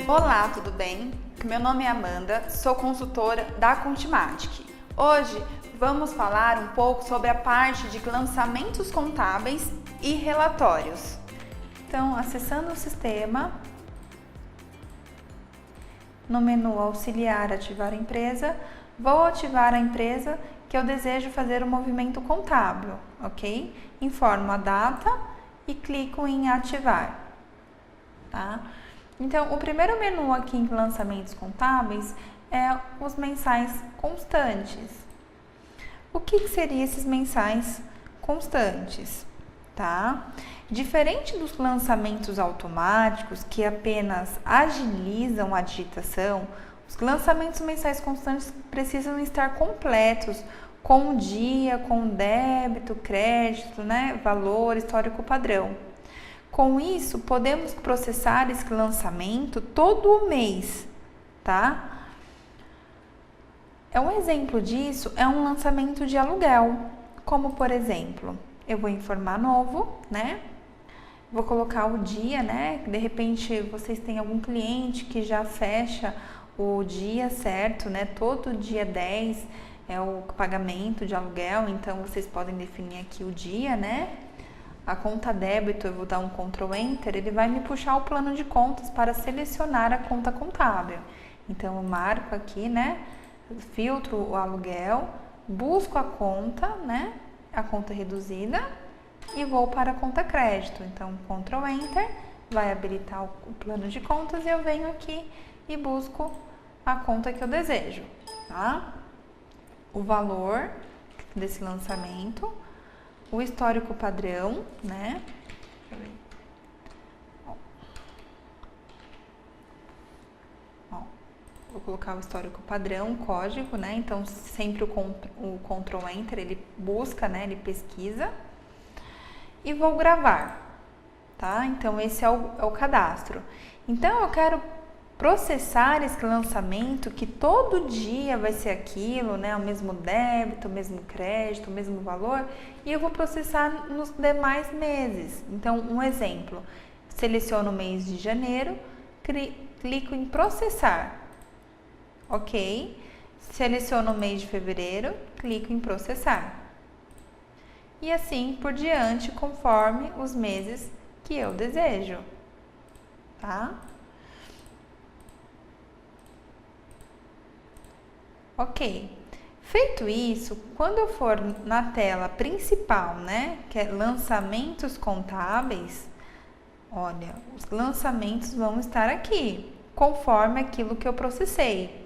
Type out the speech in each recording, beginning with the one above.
Olá, tudo bem? Meu nome é Amanda, sou consultora da Contimatic. Hoje vamos falar um pouco sobre a parte de lançamentos contábeis e relatórios. Então, acessando o sistema, no menu Auxiliar Ativar a Empresa, vou ativar a empresa que eu desejo fazer o movimento contábil, ok? Informo a data e clico em Ativar, tá? Então, o primeiro menu aqui em lançamentos contábeis é os mensais constantes. O que seriam esses mensais constantes, tá? Diferente dos lançamentos automáticos que apenas agilizam a digitação, os lançamentos mensais constantes precisam estar completos com o dia, com débito, crédito, né, valor, histórico padrão. Com isso, podemos processar esse lançamento todo mês, tá? Um exemplo disso é um lançamento de aluguel, como por exemplo, eu vou informar novo, né? Vou colocar o dia, né? De repente vocês têm algum cliente que já fecha o dia certo, né? Todo dia 10 é o pagamento de aluguel, então vocês podem definir aqui o dia, né? A conta débito, eu vou dar um Ctrl Enter, ele vai me puxar o plano de contas para selecionar a conta contábil. Então, eu marco aqui, né? Filtro o aluguel, busco a conta, né? A conta reduzida e vou para a conta crédito. Então, Ctrl Enter, vai habilitar o plano de contas e eu venho aqui e busco a conta que eu desejo, tá? O valor desse lançamento, o histórico padrão, né? Vou colocar o histórico padrão, o código, né? Então, sempre o Ctrl Enter, ele busca, né? Ele pesquisa. E vou gravar, tá? Então, esse é o cadastro. Então, eu quero processar esse lançamento que todo dia vai ser aquilo, né? O mesmo débito, o mesmo crédito, o mesmo valor, e eu vou processar nos demais meses. Então, um exemplo, seleciono o mês de janeiro, clico em processar, ok? Seleciono o mês de fevereiro, clico em processar. E assim por diante, conforme os meses que eu desejo, tá? Ok, feito isso, quando eu for na tela principal, né, que é lançamentos contábeis, olha, os lançamentos vão estar aqui, conforme aquilo que eu processei.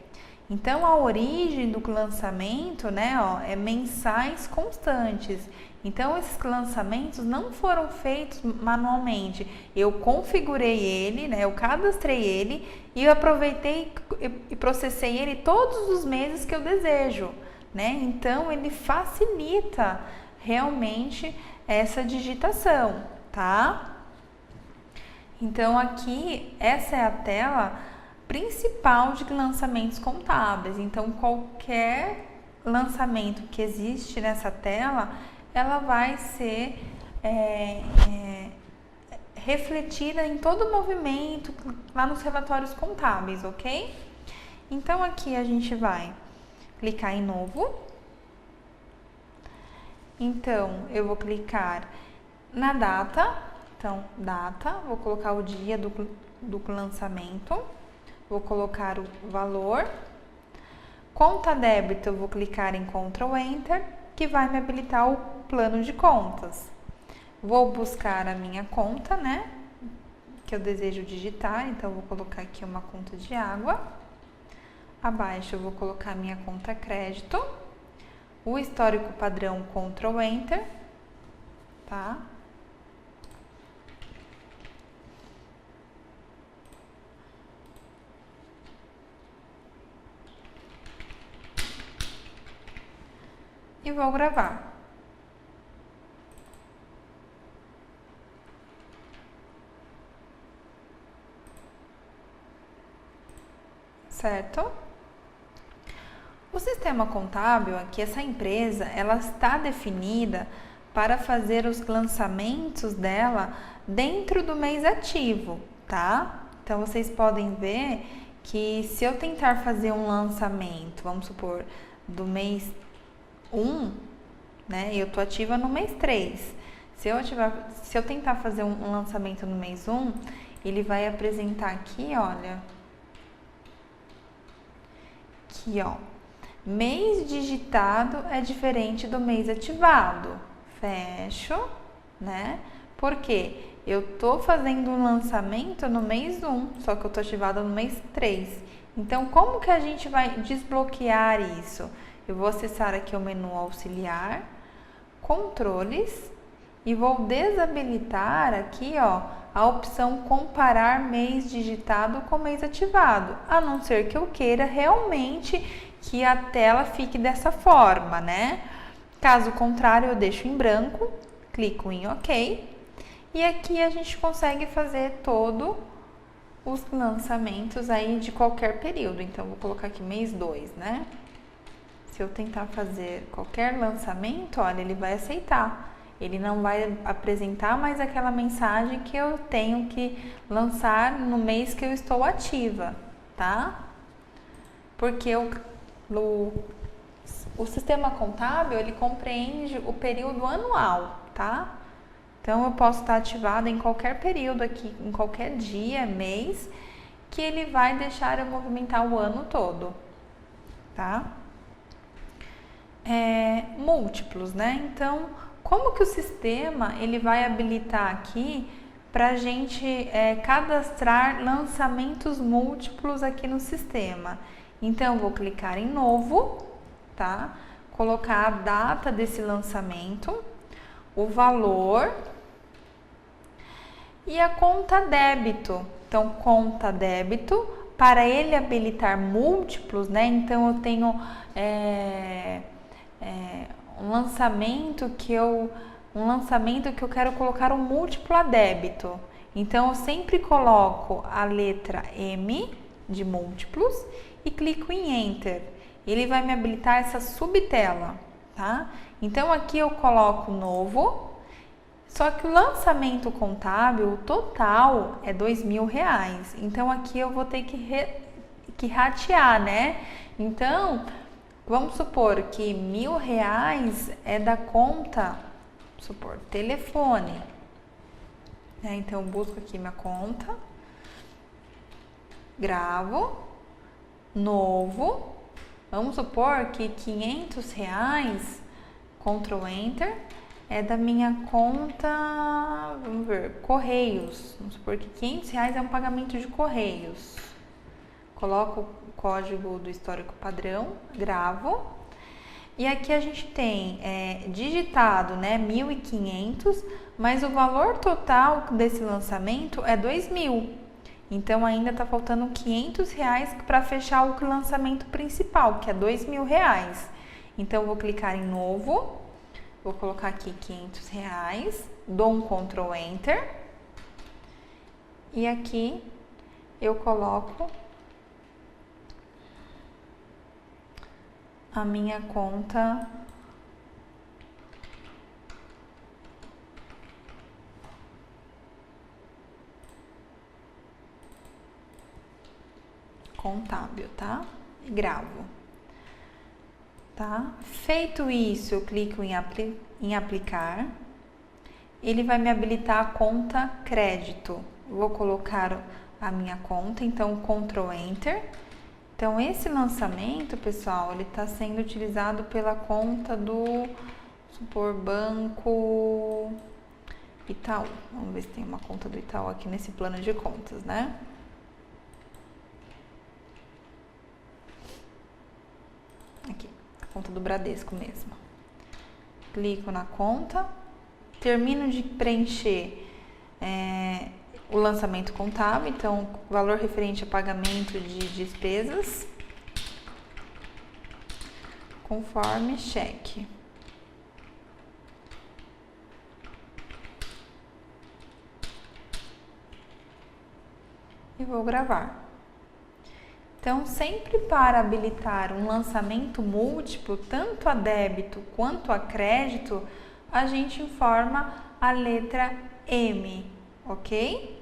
Então, a origem do lançamento, né, ó, é mensais constantes. Então, esses lançamentos não foram feitos manualmente. Eu configurei ele, né, eu cadastrei ele e eu aproveitei e processei ele todos os meses que eu desejo, né? Então, ele facilita realmente essa digitação, tá? Então, aqui, essa é a tela principal de lançamentos contábeis. Então, qualquer lançamento que existe nessa tela, ela vai ser refletida em todo o movimento lá nos relatórios contábeis, ok? Então, aqui a gente vai clicar em novo. Então, eu vou clicar na data. Então, data, vou colocar o dia do lançamento. Vou colocar o valor. Conta débito, eu vou clicar em Ctrl Enter, que vai me habilitar o plano de contas. Vou buscar a minha conta, né? Que eu desejo digitar, então vou colocar aqui uma conta de água. Abaixo eu vou colocar a minha conta crédito. O histórico padrão, Ctrl Enter, tá? E vou gravar. Certo? O sistema contábil aqui, essa empresa, ela está definida para fazer os lançamentos dela dentro do mês ativo, tá? Então, vocês podem ver que se eu tentar fazer um lançamento, vamos supor, do mês 1, né? Eu tô ativa no mês 3. Se eu tentar fazer um lançamento no mês 1, ele vai apresentar aqui, olha. Aqui, ó. Mês digitado é diferente do mês ativado. Fecho, né? Porque eu tô fazendo um lançamento no mês 1, só que eu tô ativada no mês 3. Então, como que a gente vai desbloquear isso? Eu vou acessar aqui o menu auxiliar, controles, e vou desabilitar aqui, ó, a opção comparar mês digitado com mês ativado, a não ser que eu queira realmente que a tela fique dessa forma, né? Caso contrário, eu deixo em branco, clico em OK, e aqui a gente consegue fazer todos os lançamentos aí de qualquer período. Então, vou colocar aqui mês 2, né? Se eu tentar fazer qualquer lançamento, olha, ele vai aceitar. Ele não vai apresentar mais aquela mensagem que eu tenho que lançar no mês que eu estou ativa, tá? Porque o sistema contábil, ele compreende o período anual, tá? Então, eu posso estar ativada em qualquer período aqui, em qualquer dia, mês, que ele vai deixar eu movimentar o ano todo, tá? Múltiplos, né? Então, como que o sistema ele vai habilitar aqui para a gente cadastrar lançamentos múltiplos aqui no sistema? Então, eu vou clicar em novo, tá? Colocar a data desse lançamento, o valor e a conta débito. Então, conta débito, para ele habilitar múltiplos, né? Então, eu tenho um lançamento que eu quero colocar um múltiplo a débito. Então, eu sempre coloco a letra M de múltiplos e clico em Enter. Ele vai me habilitar essa subtela, tá? Então, aqui eu coloco novo, só que o lançamento contábil, o total é R$2.000. Então, aqui eu vou ter que ratear, né? Então, vamos supor que R$1.000 é da conta, vamos supor, telefone. Então, eu busco aqui minha conta, gravo, novo. Vamos supor que R$500, Ctrl Enter, é da minha conta, vamos ver, Correios. Vamos supor que R$500 é um pagamento de Correios. Coloco o código do histórico padrão, gravo. E aqui a gente tem digitado, né, 1.500, mas o valor total desse lançamento é 2.000. Então, ainda tá faltando R$500 para fechar o lançamento principal, que é R$2.000. Então, eu vou clicar em novo, vou colocar aqui R$500, dou um Ctrl Enter. E aqui eu coloco a minha conta contábil, tá? E gravo, tá? Feito isso, eu clico em aplicar. Ele vai me habilitar a conta crédito. Vou colocar a minha conta, então Ctrl Enter. Então, esse lançamento, pessoal, ele está sendo utilizado pela conta do, supor, Banco Itaú. Vamos ver se tem uma conta do Itaú aqui nesse plano de contas, né? Aqui, a conta do Bradesco mesmo. Clico na conta, termino de preencher o lançamento contábil, então, valor referente a pagamento de despesas, conforme cheque. E vou gravar. Então, sempre para habilitar um lançamento múltiplo, tanto a débito quanto a crédito, a gente informa a letra M, ok?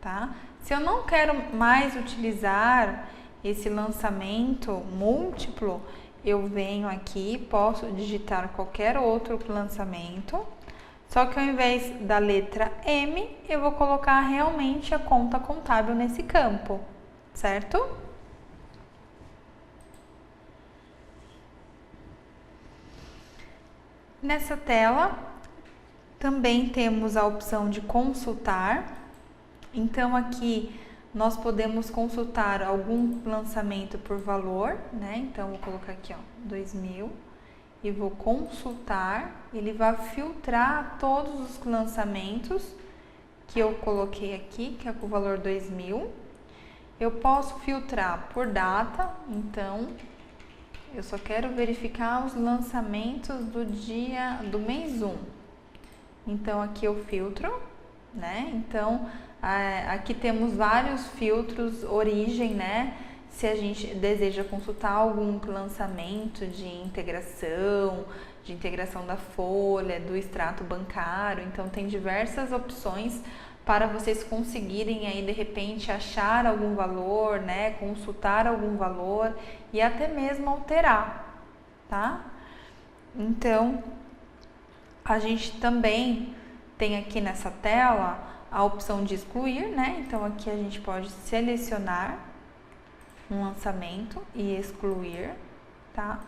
Tá? Se eu não quero mais utilizar esse lançamento múltiplo, eu venho aqui, posso digitar qualquer outro lançamento, só que ao invés da letra M, eu vou colocar realmente a conta contábil nesse campo, certo? Nessa tela, também temos a opção de consultar. Então, aqui nós podemos consultar algum lançamento por valor, né? Então, vou colocar aqui, ó, 2.000 e vou consultar. Ele vai filtrar todos os lançamentos que eu coloquei aqui, que é com o valor 2.000. Eu posso filtrar por data, então eu só quero verificar os lançamentos do mês 1. Então, aqui eu filtro, né? Então, aqui temos vários filtros, origem, né? Se a gente deseja consultar algum lançamento de integração da folha, do extrato bancário, então tem diversas opções para vocês conseguirem aí de repente achar algum valor, né? Consultar algum valor e até mesmo alterar, tá? Então, a gente também tem aqui nessa tela a opção de excluir, né? Então, aqui a gente pode selecionar um lançamento e excluir, tá?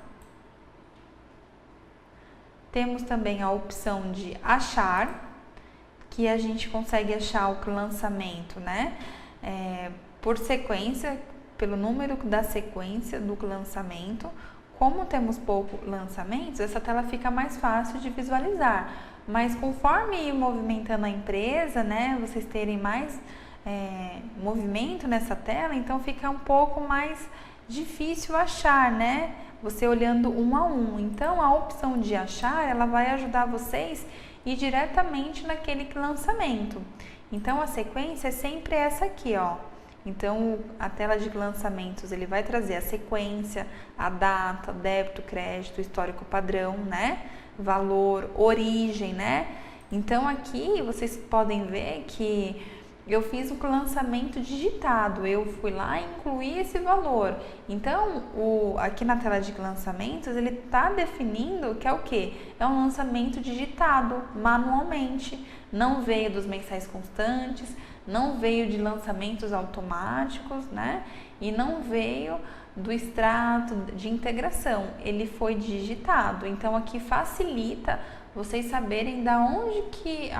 Temos também a opção de achar, que a gente consegue achar o lançamento, né? Por sequência, pelo número da sequência do lançamento. Como temos poucos lançamentos, essa tela fica mais fácil de visualizar. Mas conforme ir movimentando a empresa, né, vocês terem mais movimento nessa tela, então fica um pouco mais difícil achar, né? Você olhando um a um. Então, a opção de achar, ela vai ajudar vocês a ir diretamente naquele lançamento. Então, a sequência é sempre essa aqui, ó. Então, a tela de lançamentos, ele vai trazer a sequência, a data, débito, crédito, histórico padrão, né? Valor, origem, né? Então, aqui vocês podem ver que eu fiz o lançamento digitado, eu fui lá e incluí esse valor. Então, aqui na tela de lançamentos, ele está definindo que é o quê? É um lançamento digitado manualmente, não veio dos mensais constantes, não veio de lançamentos automáticos, né? E não veio do extrato de integração, ele foi digitado. Então, aqui facilita vocês saberem da onde que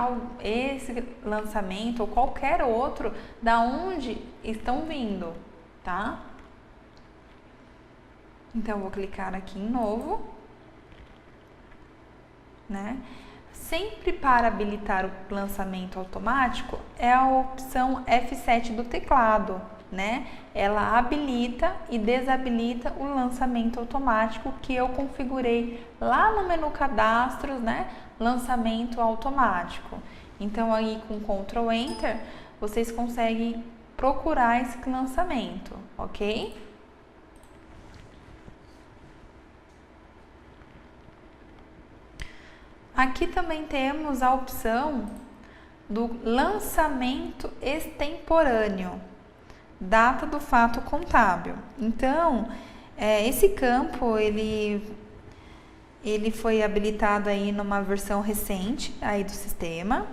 esse lançamento ou qualquer outro, da onde estão vindo, tá? Então, eu vou clicar aqui em novo, né? Sempre para habilitar o lançamento automático é a opção F7 do teclado, né? Ela habilita e desabilita o lançamento automático que eu configurei lá no menu cadastros, né? Lançamento automático. Então, aí com Ctrl Enter, vocês conseguem procurar esse lançamento, ok? Aqui também temos a opção do lançamento extemporâneo, data do fato contábil. Então, esse campo, ele foi habilitado aí numa versão recente aí do sistema.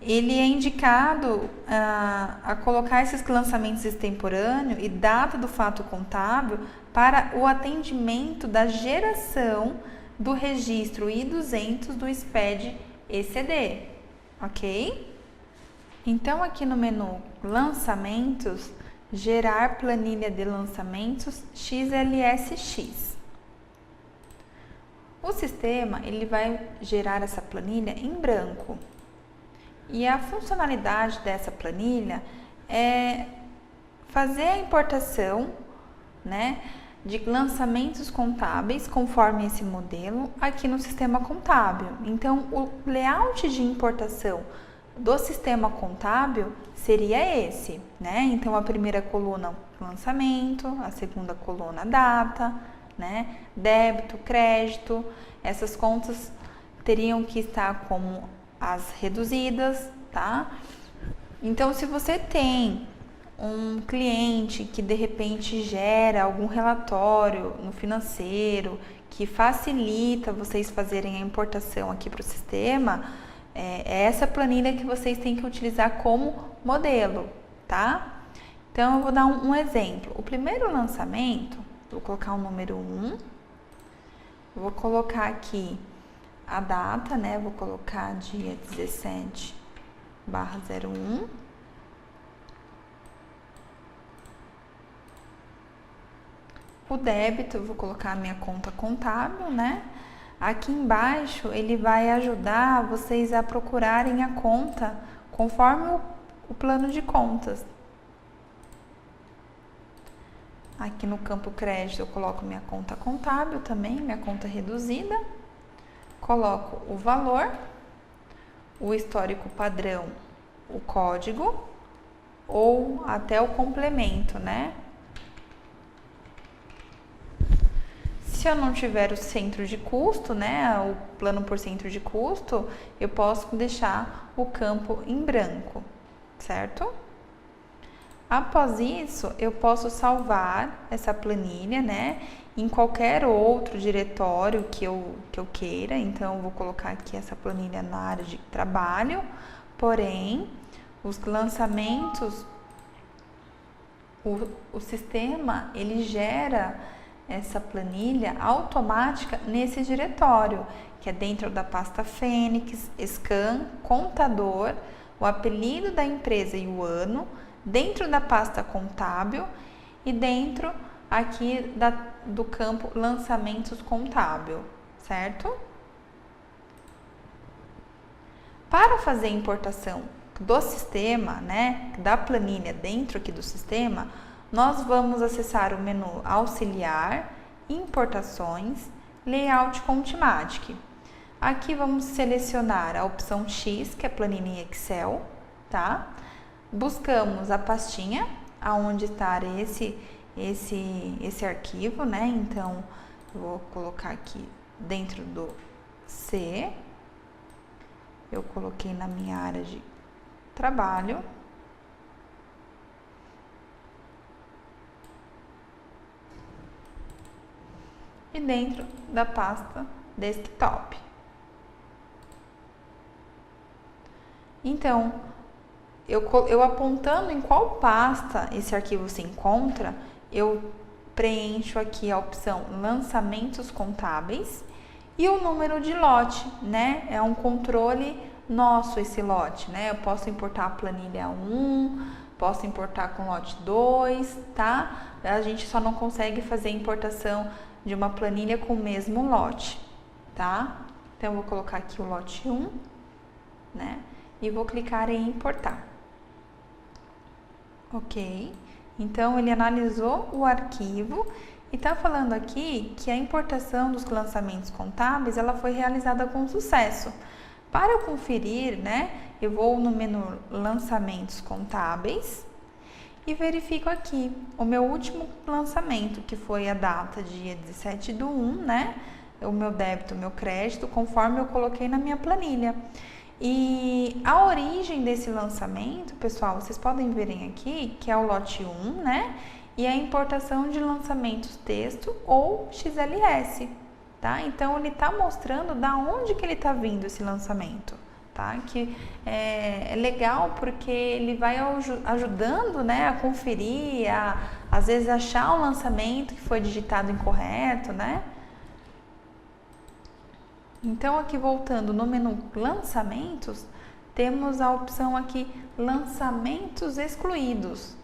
Ele é indicado a colocar esses lançamentos extemporâneos e data do fato contábil para o atendimento da geração do registro I-200 do SPED ECD, ok? Então, aqui no menu Lançamentos, gerar planilha de lançamentos XLSX. O sistema, ele vai gerar essa planilha em branco. E a funcionalidade dessa planilha é fazer a importação, né, de lançamentos contábeis conforme esse modelo aqui no sistema contábil. Então, o layout de importação do sistema contábil seria esse, né? Então, a primeira coluna, lançamento, a segunda coluna data, né? Débito, crédito, essas contas teriam que estar como as reduzidas, tá? Então, se você tem um cliente que de repente gera algum relatório no financeiro que facilita vocês fazerem a importação aqui para o sistema, é essa planilha que vocês têm que utilizar como modelo, tá? Então, eu vou dar um exemplo. O primeiro lançamento, vou colocar o número 1, vou colocar aqui a data, né? Vou colocar dia 17/01. O débito, eu vou colocar a minha conta contábil, né? Aqui embaixo, ele vai ajudar vocês a procurarem a conta conforme o plano de contas. Aqui no campo crédito, eu coloco minha conta contábil também, minha conta reduzida. Coloco o valor, o histórico padrão, o código ou até o complemento, né? Se eu não tiver o centro de custo, né, o plano por centro de custo, eu posso deixar o campo em branco, certo? Após isso, eu posso salvar essa planilha, né, em qualquer outro diretório que eu queira. Então, eu vou colocar aqui essa planilha na área de trabalho, porém, os lançamentos, o sistema, ele gera essa planilha automática nesse diretório, que é dentro da pasta Fênix, Scan, Contador, o apelido da empresa e o ano, dentro da pasta Contábil e dentro aqui do campo Lançamentos Contábil, certo? Para fazer a importação do sistema, né, da planilha dentro aqui do sistema, nós vamos acessar o menu Auxiliar, Importações, Layout com Thematic. Aqui vamos selecionar a opção X, que é planilha em Excel, tá? Buscamos a pastinha aonde está esse arquivo, né? Então, eu vou colocar aqui dentro do C. Eu coloquei na minha área de trabalho. E dentro da pasta desktop. Então, eu apontando em qual pasta esse arquivo se encontra, eu preencho aqui a opção Lançamentos Contábeis e o número de lote, né? É um controle nosso esse lote, né? Eu posso importar a planilha 1, posso importar com lote 2, tá? A gente só não consegue fazer a importação de uma planilha com o mesmo lote, tá? Então, eu vou colocar aqui o lote 1, né? E vou clicar em importar. Ok. Então, ele analisou o arquivo e tá falando aqui que a importação dos lançamentos contábeis, ela foi realizada com sucesso. Para eu conferir, né? Eu vou no menu Lançamentos Contábeis e verifico aqui o meu último lançamento, que foi a data dia 17/1, né? O meu débito, o meu crédito, conforme eu coloquei na minha planilha. E a origem desse lançamento, pessoal, vocês podem verem aqui, que é o lote 1, né? E a importação de lançamentos texto ou XLS, tá? Então, ele tá mostrando da onde que ele tá vindo esse lançamento. Tá? Que é legal porque ele vai ajudando, né, a conferir, às vezes achar um lançamento que foi digitado incorreto, né? Então, aqui voltando no menu Lançamentos, temos a opção aqui Lançamentos Excluídos.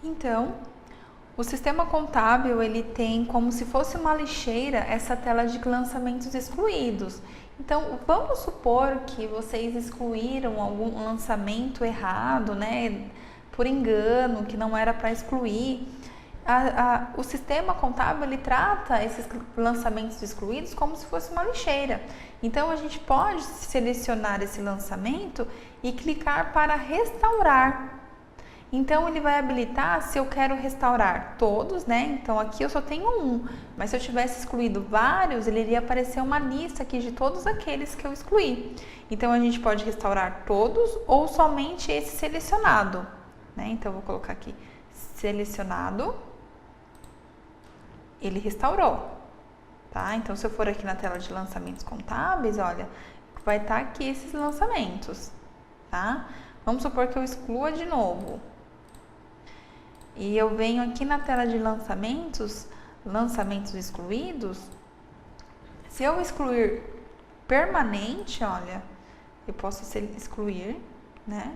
Então, o sistema contábil, ele tem como se fosse uma lixeira essa tela de lançamentos excluídos. Então, vamos supor que vocês excluíram algum lançamento errado, né, por engano, que não era para excluir. o sistema contábil ele trata esses lançamentos excluídos como se fosse uma lixeira. Então a gente pode selecionar esse lançamento e clicar para restaurar. Então ele vai habilitar se eu quero restaurar todos, né? Então aqui eu só tenho um, mas se eu tivesse excluído vários, ele iria aparecer uma lista aqui de todos aqueles que eu excluí. Então a gente pode restaurar todos ou somente esse selecionado, né? Então eu vou colocar aqui selecionado, ele restaurou, tá? Então se eu for aqui na tela de lançamentos contábeis, olha, vai estar aqui esses lançamentos, tá? Vamos supor que eu exclua de novo. E eu venho aqui na tela de lançamentos excluídos. Se eu excluir permanente, olha, eu posso excluir, né,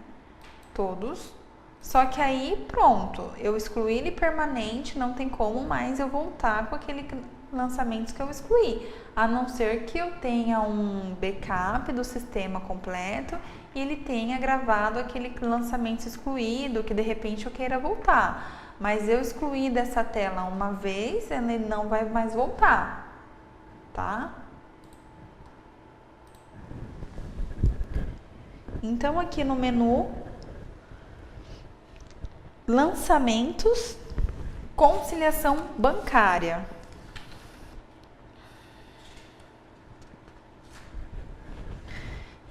todos. Só que aí, pronto, eu excluí ele permanente, não tem como mais eu voltar com aquele lançamentos que eu excluí. A não ser que eu tenha um backup do sistema completo e ele tenha gravado aquele lançamento excluído, que de repente eu queira voltar. Mas eu excluí dessa tela uma vez, ele não vai mais voltar, tá? Então aqui no menu, lançamentos, conciliação bancária.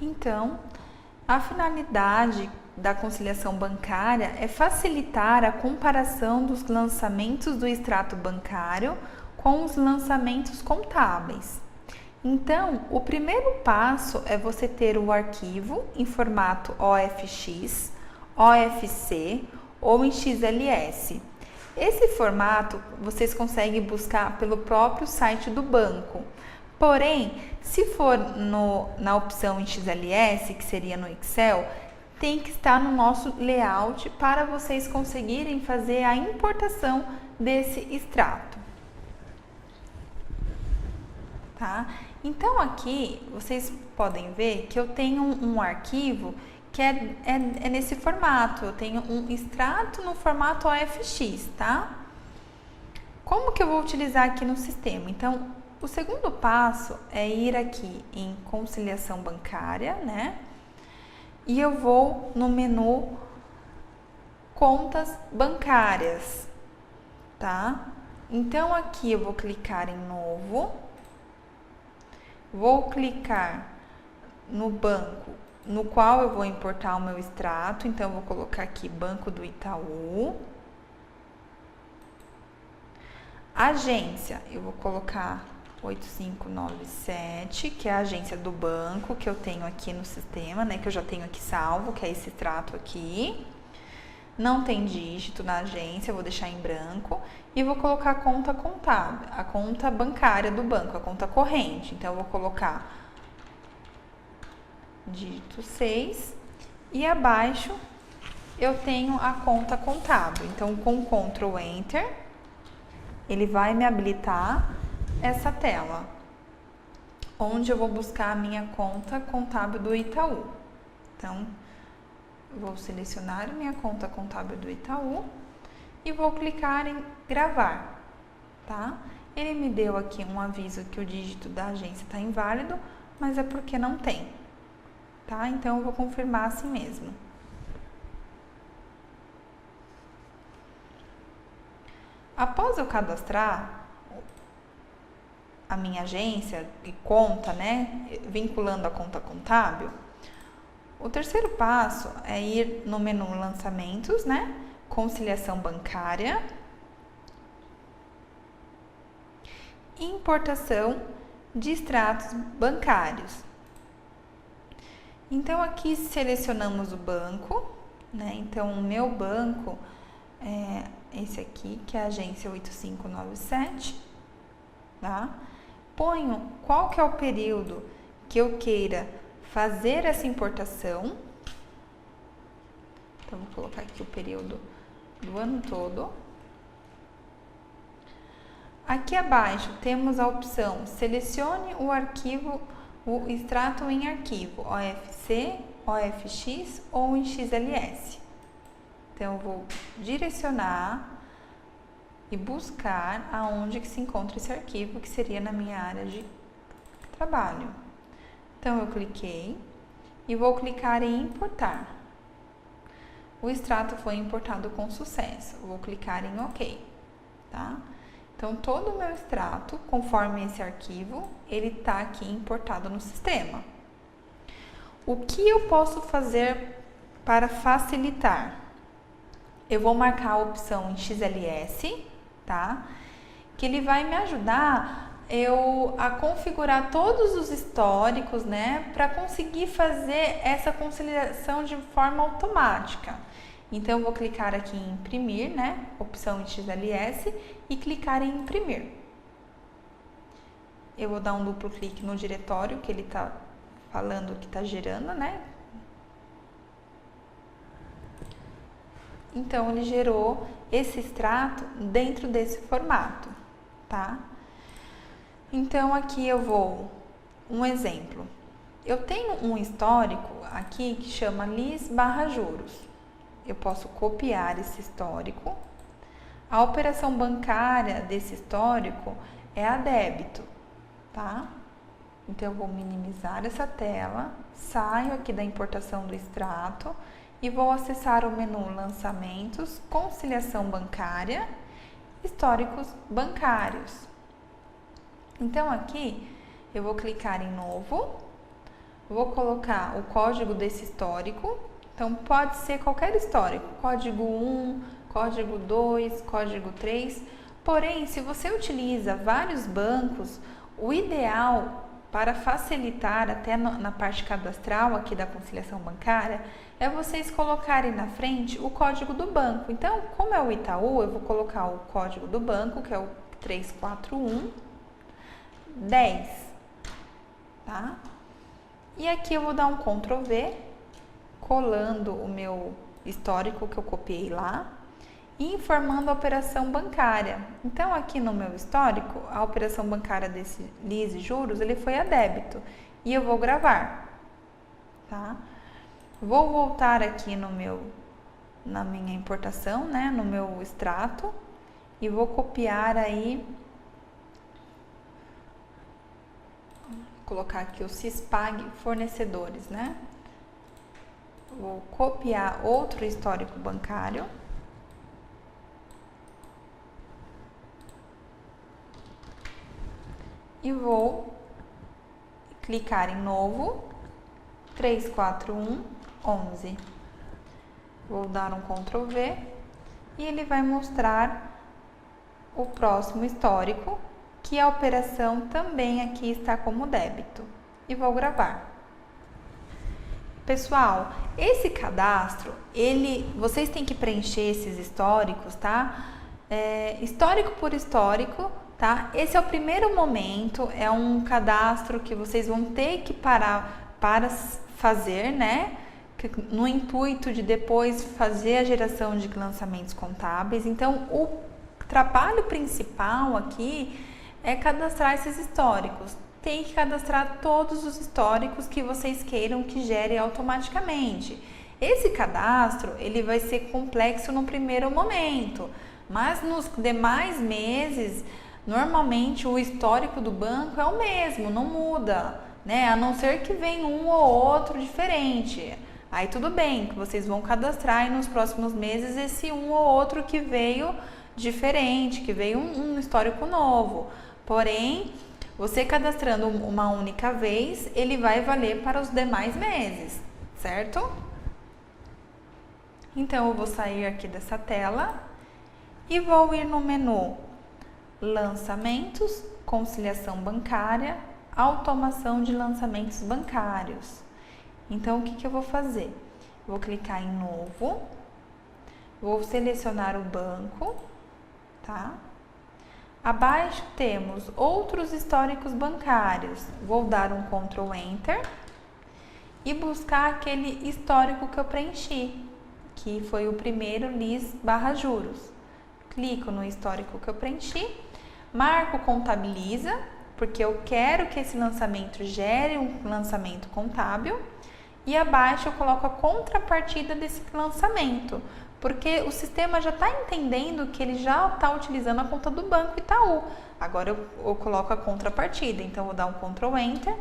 Então, a finalidade da conciliação bancária é facilitar a comparação dos lançamentos do extrato bancário com os lançamentos contábeis. Então, o primeiro passo é você ter o arquivo em formato OFX, OFC ou em XLS. Esse formato vocês conseguem buscar pelo próprio site do banco. Porém, se for na opção em XLS, que seria no Excel, tem que estar no nosso layout para vocês conseguirem fazer a importação desse extrato. Tá? Então aqui vocês podem ver que eu tenho um arquivo que é nesse formato. Eu tenho um extrato no formato OFX, tá? Como que eu vou utilizar aqui no sistema? Então, o segundo passo é ir aqui em conciliação bancária, né? E eu vou no menu contas bancárias, tá? Então aqui eu vou clicar em novo, vou clicar no banco no qual eu vou importar o meu extrato, então eu vou colocar aqui Banco do Itaú. Agência, eu vou colocar 8597, que é a agência do banco que eu tenho aqui no sistema, né, que eu já tenho aqui salvo, que é esse extrato aqui. Não tem dígito na agência, eu vou deixar em branco e vou colocar a conta contábil, a conta bancária do banco, a conta corrente. Então eu vou colocar dígito 6 e abaixo eu tenho a conta contábil. Então com Ctrl Enter, ele vai me habilitar essa tela, onde eu vou buscar a minha conta contábil do Itaú. Então, vou selecionar a minha conta contábil do Itaú e vou clicar em gravar, tá? Ele me deu aqui um aviso que o dígito da agência está inválido, mas é porque não tem, tá? Então, eu vou confirmar assim mesmo. Após eu cadastrar a minha agência e conta, né, vinculando a conta contábil, o terceiro passo é ir no menu lançamentos, né, conciliação bancária, importação de extratos bancários. Então aqui selecionamos o banco, né, então o meu banco é esse aqui, que é a agência 8597, tá? Ponho qual que é o período que eu queira fazer essa importação. Então, vou colocar aqui o período do ano todo. Aqui abaixo temos a opção, selecione o arquivo, o extrato em arquivo, OFC, OFX ou em XLS. Então, eu vou direcionar e buscar aonde que se encontra esse arquivo, que seria na minha área de trabalho. Então, eu cliquei e vou clicar em importar. O extrato foi importado com sucesso. Vou clicar em OK, tá? Então, todo o meu extrato, conforme esse arquivo, ele está aqui importado no sistema. O que eu posso fazer para facilitar? Eu vou marcar a opção em XLS, tá? Que ele vai me ajudar a configurar todos os históricos, né? Para conseguir fazer essa conciliação de forma automática. Então, eu vou clicar aqui em imprimir, né? Opção em XLS e clicar em imprimir. Eu vou dar um duplo clique no diretório que ele está falando que está gerando, né? Então, ele gerou esse extrato dentro desse formato, tá? Então, aqui eu vou, um exemplo. Eu tenho um histórico aqui que chama LIS/juros. Eu posso copiar esse histórico. A operação bancária desse histórico é a débito, tá? Então, eu vou minimizar essa tela, saio aqui da importação do extrato e vou acessar o menu Lançamentos, Conciliação Bancária, Históricos Bancários. Então, aqui eu vou clicar em Novo, vou colocar o código desse histórico. Então, pode ser qualquer histórico, código 1, código 2, código 3. Porém, se você utiliza vários bancos, o ideal para facilitar até na parte cadastral aqui da conciliação bancária, é vocês colocarem na frente o código do banco. Então, como é o Itaú, eu vou colocar o código do banco, que é o 34110, tá? E aqui eu vou dar um Ctrl V, colando o meu histórico que eu copiei lá e informando a operação bancária. Então, aqui no meu histórico, a operação bancária desse LIS e juros, ele foi a débito e eu vou gravar, tá? Vou voltar aqui na minha importação, né, no meu extrato e vou copiar aí, vou colocar aqui o CISPAG fornecedores, né? Vou copiar outro histórico bancário. E vou clicar em Novo, 34111. Vou dar um Ctrl V e ele vai mostrar o próximo histórico, que a operação também aqui está como débito. E vou gravar. Pessoal, esse cadastro, vocês têm que preencher esses históricos, tá? Histórico por histórico. Tá? Esse é o primeiro momento, é um cadastro que vocês vão ter que parar para fazer, né? No intuito de depois fazer a geração de lançamentos contábeis. Então, o trabalho principal aqui é cadastrar esses históricos. Tem que cadastrar todos os históricos que vocês queiram que gere automaticamente. Esse cadastro, ele vai ser complexo no primeiro momento, mas nos demais meses, normalmente o histórico do banco é o mesmo, não muda, né? A não ser que venha um ou outro diferente. Aí tudo bem, que vocês vão cadastrar e nos próximos meses esse um ou outro que veio diferente, que veio um histórico novo. Porém, você cadastrando uma única vez, ele vai valer para os demais meses, certo? Então, eu vou sair aqui dessa tela e vou ir no menu Lançamentos, Conciliação Bancária, Automação de Lançamentos Bancários. Então, o que eu vou fazer? Vou clicar em Novo, vou selecionar o banco, tá? Abaixo temos outros históricos bancários. Vou dar um Ctrl Enter e buscar aquele histórico que eu preenchi, que foi o primeiro LIS/juros. Clico no histórico que eu preenchi, marco Contabiliza, porque eu quero que esse lançamento gere um lançamento contábil, e abaixo eu coloco a contrapartida desse lançamento. Porque o sistema já está entendendo que ele já está utilizando a conta do Banco Itaú. Agora eu coloco a contrapartida, então vou dar um Ctrl Enter,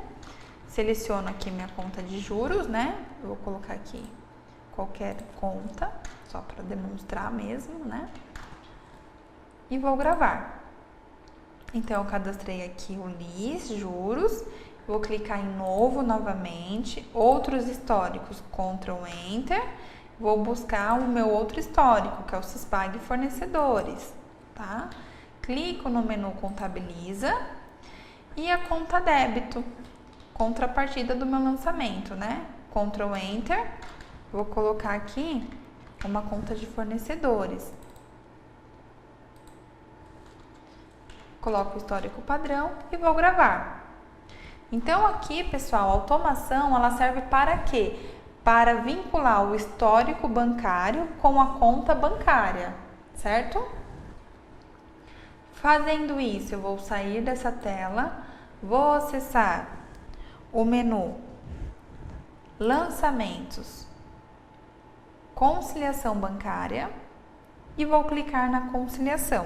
seleciono aqui minha conta de juros, né? Eu vou colocar aqui qualquer conta, só para demonstrar mesmo, né? E vou gravar. Então eu cadastrei aqui o LIS, juros, vou clicar em novo novamente, outros históricos, Ctrl Enter, vou buscar o meu outro histórico, que é o Cispag fornecedores, tá? Clico no menu contabiliza e a conta débito, contrapartida do meu lançamento, né? Ctrl Enter, vou colocar aqui uma conta de fornecedores. Coloco o histórico padrão e vou gravar. Então aqui, pessoal, a automação, ela serve para quê? Para vincular o histórico bancário com a conta bancária, certo? Fazendo isso, eu vou sair dessa tela, vou acessar o menu Lançamentos, Conciliação Bancária e vou clicar na conciliação.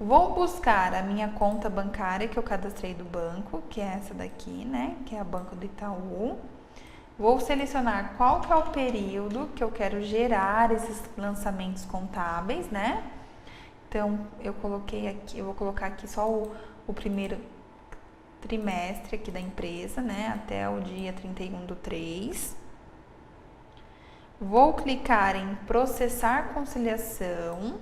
Vou buscar a minha conta bancária que eu cadastrei do banco, que é essa daqui, né? Que é a Banco do Itaú. Vou selecionar qual que é o período que eu quero gerar esses lançamentos contábeis, né? Então, eu coloquei aqui, eu vou colocar aqui só o primeiro trimestre aqui da empresa, né? Até o dia 31/3. Vou clicar em processar conciliação.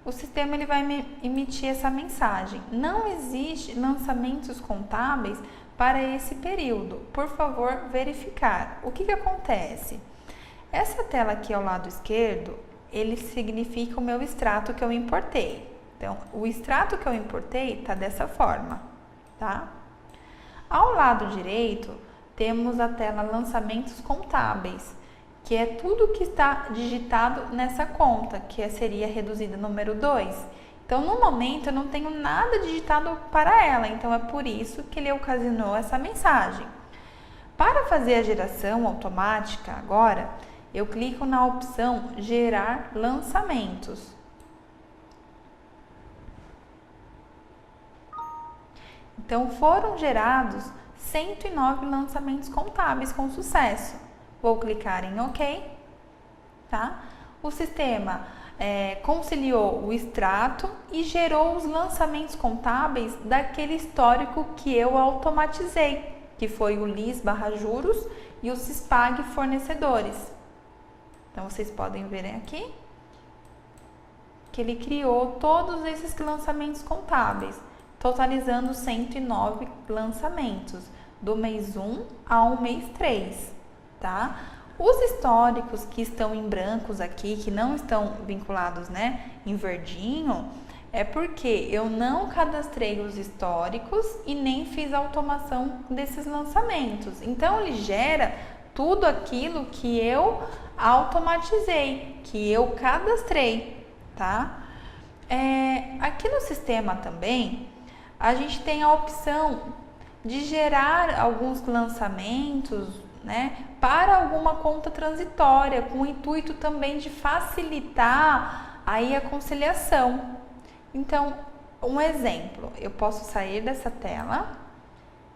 O sistema ele vai me emitir essa mensagem. Não existe lançamentos contábeis para esse período. Por favor, verificar. O que acontece? Essa tela aqui ao lado esquerdo, ele significa o meu extrato que eu importei. Então, o extrato que eu importei está dessa forma, tá? Ao lado direito, temos a tela lançamentos contábeis, que é tudo que está digitado nessa conta, que seria reduzida número 2. Então, no momento, eu não tenho nada digitado para ela, então é por isso que ele ocasionou essa mensagem. Para fazer a geração automática agora, eu clico na opção Gerar Lançamentos. Então, foram gerados 109 lançamentos contábeis com sucesso. Vou clicar em OK, tá? O sistema conciliou o extrato e gerou os lançamentos contábeis daquele histórico que eu automatizei, que foi o LIS/juros e o Cispag fornecedores. Então, vocês podem ver aqui que ele criou todos esses lançamentos contábeis, totalizando 109 lançamentos, do mês 1 ao mês 3. Tá? Os históricos que estão em brancos aqui, que não estão vinculados, né, em verdinho, é porque eu não cadastrei os históricos e nem fiz a automação desses lançamentos. Então, ele gera tudo aquilo que eu automatizei, que eu cadastrei, tá? Aqui no sistema também, a gente tem a opção de gerar alguns lançamentos, né, para alguma conta transitória, com o intuito também de facilitar aí a conciliação. Então, um exemplo, eu posso sair dessa tela,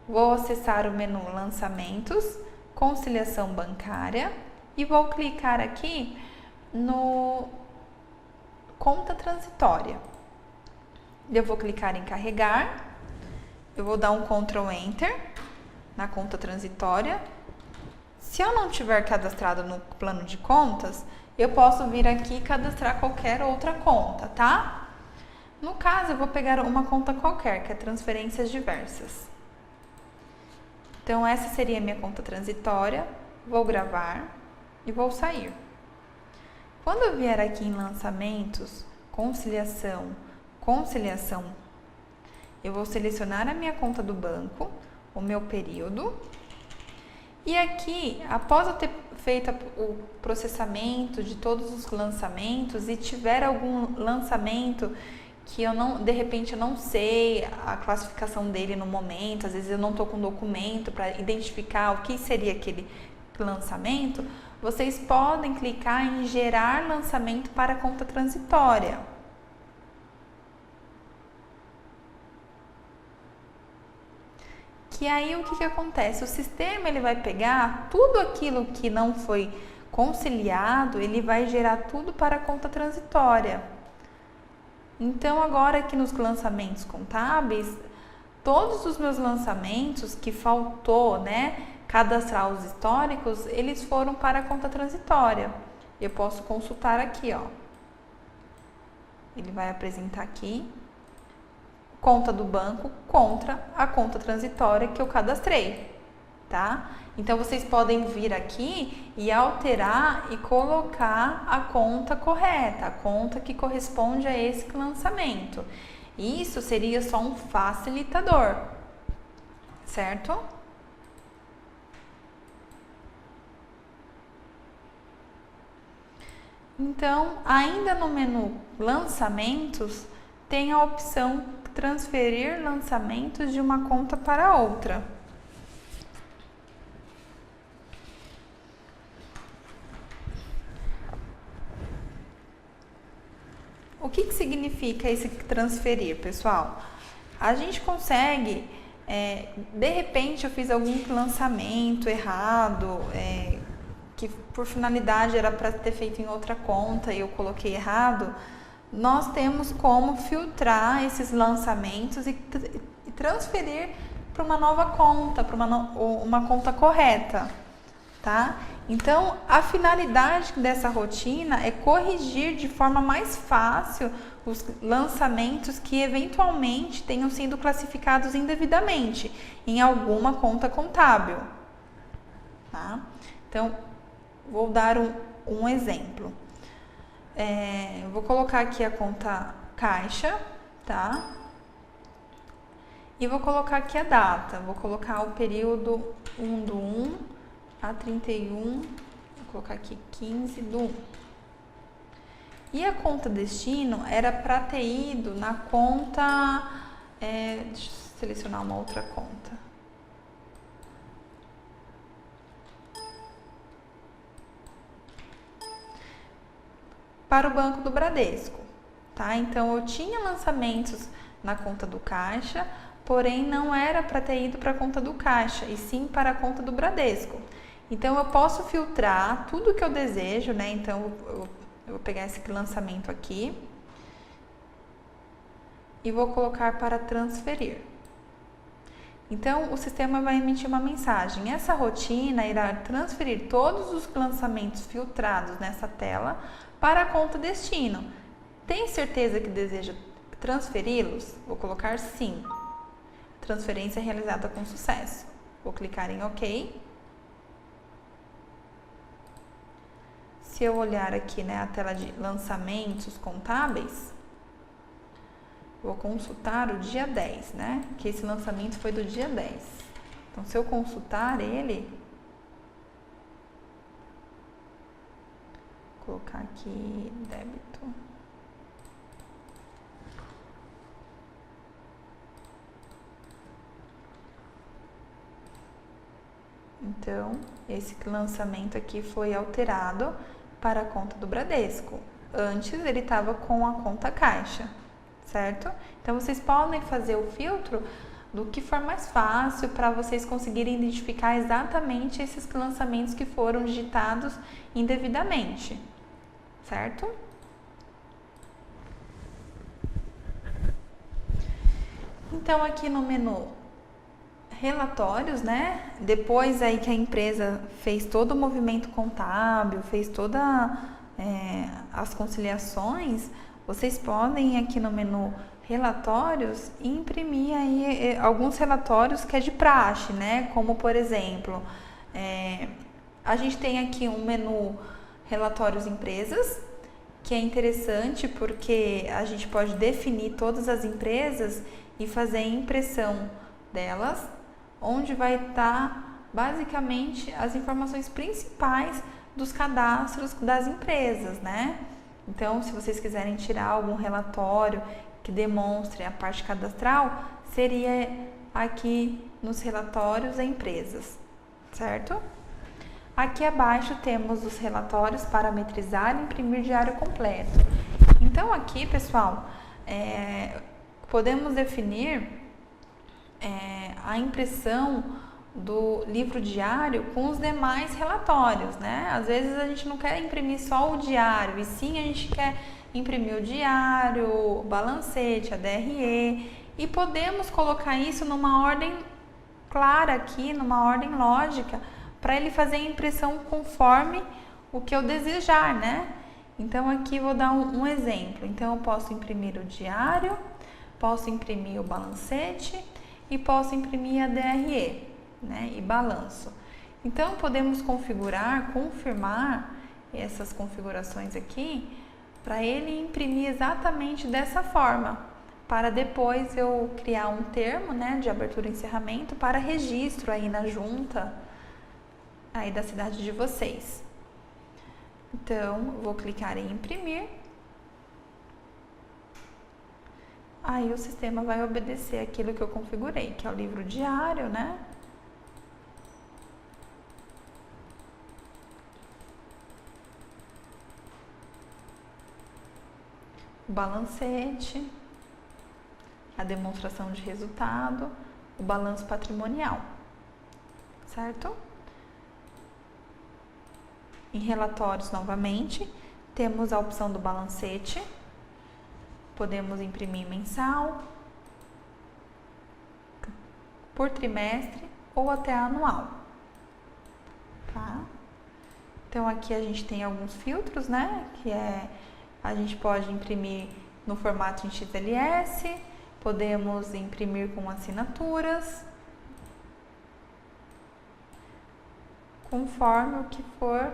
vou acessar o menu Lançamentos, Conciliação Bancária e vou clicar aqui no Conta Transitória. Eu vou clicar em Carregar, eu vou dar um Ctrl Enter na conta transitória. Se eu não tiver cadastrado no plano de contas, eu posso vir aqui e cadastrar qualquer outra conta, tá? No caso, eu vou pegar uma conta qualquer, que é transferências diversas. Então, essa seria a minha conta transitória. Vou gravar e vou sair. Quando eu vier aqui em lançamentos, conciliação, eu vou selecionar a minha conta do banco, o meu período. E aqui, após eu ter feito o processamento de todos os lançamentos e tiver algum lançamento que eu não, de repente eu não sei a classificação dele no momento, às vezes eu não estou com documento para identificar o que seria lançamento, vocês podem clicar em gerar lançamento para conta transitória. Que aí o que acontece? O sistema ele vai pegar tudo aquilo que não foi conciliado, ele vai gerar tudo para a conta transitória. Então agora aqui nos lançamentos contábeis, todos os meus lançamentos que faltou, né, cadastrar os históricos, eles foram para a conta transitória. Eu posso consultar aqui, ó. Ele vai apresentar aqui conta do banco contra a conta transitória que eu cadastrei, tá? Então vocês podem vir aqui e alterar e colocar a conta correta, a conta que corresponde a esse lançamento. Isso seria só um facilitador, certo? Então, ainda no menu lançamentos, tem a opção transferir lançamentos de uma conta para outra. O que significa esse transferir, pessoal? A gente consegue, de repente eu fiz algum lançamento errado, que por finalidade era para ter feito em outra conta e eu coloquei errado. Nós temos como filtrar esses lançamentos e transferir para uma nova conta, para uma conta correta, tá? Então, a finalidade dessa rotina é corrigir de forma mais fácil os lançamentos que eventualmente tenham sido classificados indevidamente em alguma conta contábil, tá? Então, vou dar um exemplo. Vou colocar aqui a conta caixa, tá? E vou colocar aqui a data. Vou colocar o período 1/1 a 31. Vou colocar aqui 15/1. E a conta destino era para ter ido na conta. Deixa eu selecionar uma outra conta. Para o Banco do Bradesco, tá? Então, eu tinha lançamentos na conta do Caixa, porém não era para ter ido para a conta do Caixa, e sim para a conta do Bradesco. Então, eu posso filtrar tudo que eu desejo, né? Então, eu vou pegar esse lançamento aqui e vou colocar para transferir. Então, o sistema vai emitir uma mensagem. Essa rotina irá transferir todos os lançamentos filtrados nessa tela para a conta destino. Tem certeza que deseja transferi-los? Vou colocar sim. Transferência realizada com sucesso. Vou clicar em OK. Se eu olhar aqui, né, a tela de lançamentos contábeis, vou consultar o dia 10, né? Que esse lançamento foi do dia 10. Então, se eu consultar ele, vou colocar aqui débito. Então, esse lançamento aqui foi alterado para a conta do Bradesco. Antes ele estava com a conta Caixa, certo? Então, vocês podem fazer o filtro do que for mais fácil para vocês conseguirem identificar exatamente esses lançamentos que foram digitados indevidamente, certo? Então, aqui no menu relatórios, né? Depois aí que a empresa fez todo o movimento contábil, fez todas as conciliações, vocês podem aqui no menu relatórios imprimir aí alguns relatórios que é de praxe, né? Como por exemplo, a gente tem aqui um menu relatórios empresas, que é interessante porque a gente pode definir todas as empresas e fazer a impressão delas, onde vai estar basicamente as informações principais dos cadastros das empresas, né? Então, se vocês quiserem tirar algum relatório que demonstre a parte cadastral, seria aqui nos relatórios empresas, certo? Aqui abaixo temos os relatórios parametrizar e imprimir diário completo. Então aqui, pessoal, podemos definir a impressão do livro diário com os demais relatórios, né? Às vezes a gente não quer imprimir só o diário, e sim a gente quer imprimir o diário, o balancete, a DRE, e podemos colocar isso numa ordem clara aqui, numa ordem lógica, para ele fazer a impressão conforme o que eu desejar, né? Então aqui vou dar um exemplo. Então eu posso imprimir o diário, posso imprimir o balancete e posso imprimir a DRE, né? E balanço. Então podemos confirmar essas configurações aqui para ele imprimir exatamente dessa forma, para depois eu criar um termo, né, de abertura e encerramento para registro aí na junta aí da cidade de vocês. Então, vou clicar em imprimir. Aí o sistema vai obedecer aquilo que eu configurei, que é o livro diário, né? O balancete, a demonstração de resultado, o balanço patrimonial, certo? Em relatórios, novamente, temos a opção do balancete. Podemos imprimir mensal, por trimestre ou até anual. Tá? Então, aqui a gente tem alguns filtros, né? Que a gente pode imprimir no formato em XLS, podemos imprimir com assinaturas, conforme o que for,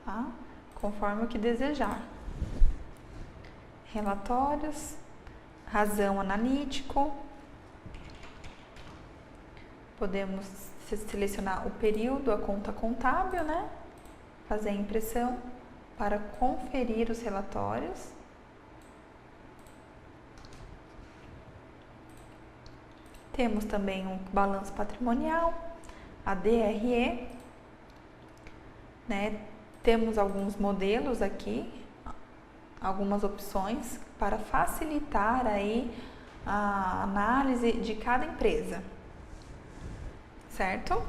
tá? Conforme o que desejar. Relatórios, razão analítico, podemos selecionar o período, a conta contábil, né? Fazer a impressão para conferir os relatórios. Temos também um balanço patrimonial, a DRE, né? Temos alguns modelos aqui, algumas opções para facilitar aí a análise de cada empresa, certo?